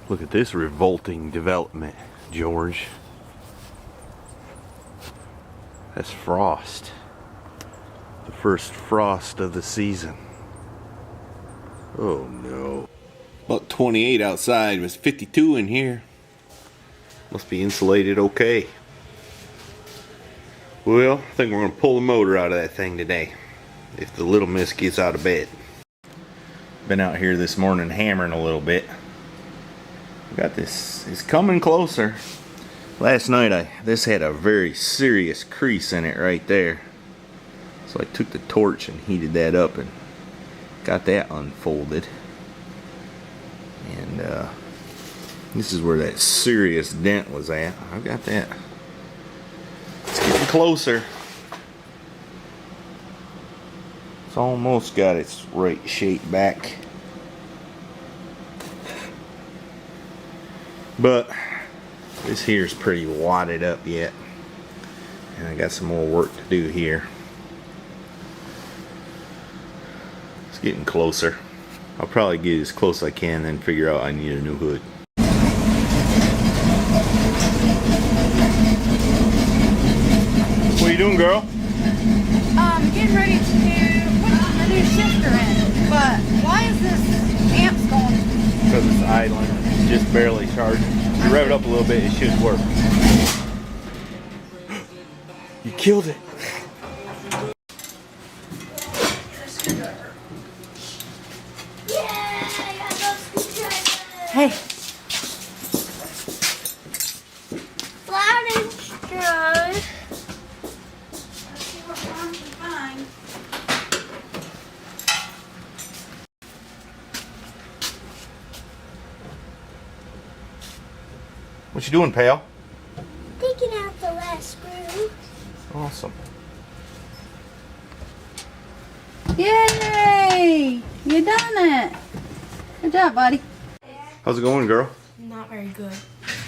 Look at this revolting development, George. That's frost. The first frost of the season. Oh no. About 28 outside, was 52 in here. Must be insulated okay. Well, I think we're gonna pull the motor out of that thing today, if the little miss gets out of bed. Been out here this morning hammering a little bit. Got this, it's coming closer. Last night this had a very serious crease in it right there. So I took the torch and heated that up and got that unfolded. And this is where that serious dent was at. I've got that. It's getting closer. It's almost got its right shape back. But this here's pretty wadded up yet. And I got some more work to do here. It's getting closer. I'll probably get as close as I can, then figure out I need a new hood. What are you doing, girl? Getting ready to put a new shifter in. But why is this amps going? Because it's idling. It's just barely charging. If you rev it up a little bit, it should work. You killed it. Hey. Loud and strong. Let's see what Mom can find. What you doing, pal? Taking out the last screw. Awesome. Yay! You done it. Good job, buddy. How's it going, girl? Not very good.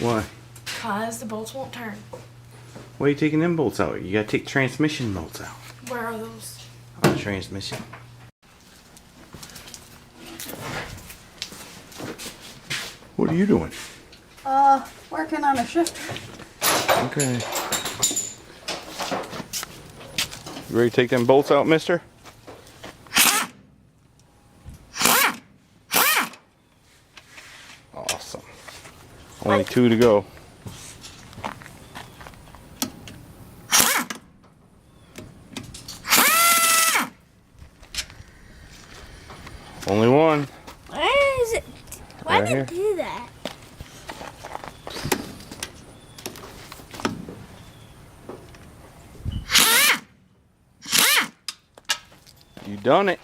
Why? Because the bolts won't turn. Why are you taking them bolts out? You gotta take transmission bolts out. Where are those? On the transmission. What are you doing? Working on a shifter. Okay. You ready to take them bolts out, mister? Awesome. Only 2 to go. Only one. Where is it? Why Right did it here. do that? You done it.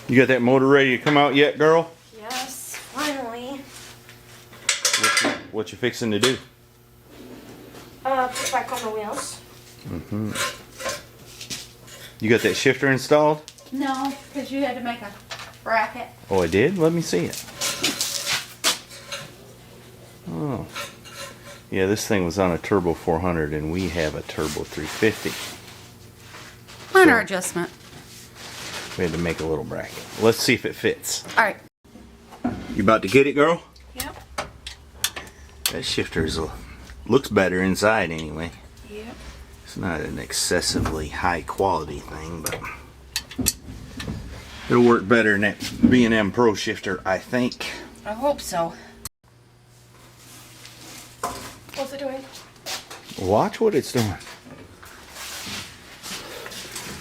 You got that motor ready to come out yet, girl? Yes, finally. What you fixing to do? Put back on the wheels. Mm-hmm. You got that shifter installed? No, because you had to make a bracket. Oh, I did? Let me see it. Oh. Yeah, this thing was on a Turbo 400 and we have a Turbo 350. Minor So- adjustment. We had to make a little bracket. Let's see if it fits. Alright. You about to get it, girl? Yep. That shifter looks better inside anyway. Yep. It's not an excessively high quality thing, but it'll work better than that B&M Pro shifter, I think. I hope so. What's it doing? Watch what it's doing.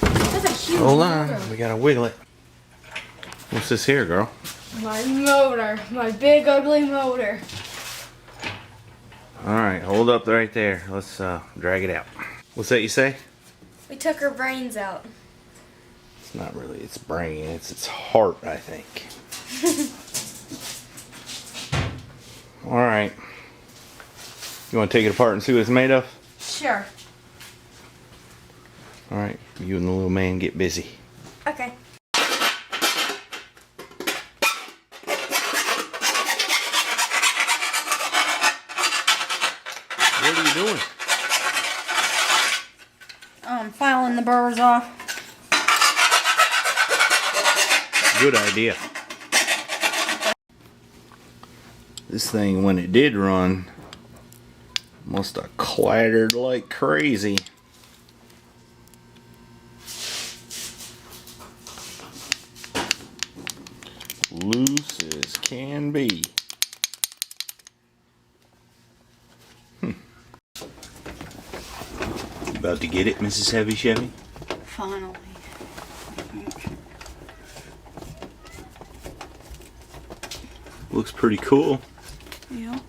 That's a huge Hold motor. on, we gotta wiggle it. What's this here, girl? My motor. My big ugly motor. Alright, hold up right there. Let's drag it out. What's that you say? We took her brains out. It's not really its brain, it's its heart, I think. Alright. You want to take it apart and see what it's made of? Sure. Alright, you and the little man get busy. Okay. What are you doing? Filing the burrs off. Good idea. This thing, when it did run, must have clattered like crazy. Loose as can be. About to get it, Mrs. Heavy Chevy? Finally. Looks pretty cool. Yeah.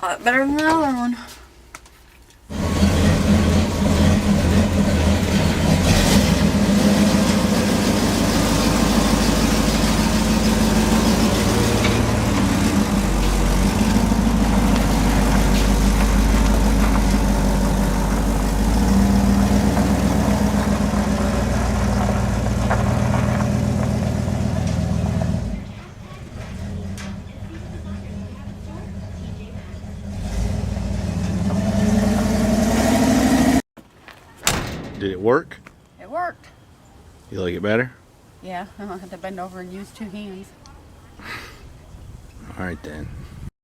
A lot better than the other one. Did it work? It worked. You like it better? Yeah, I don't have to bend over and use two hands. Alright then.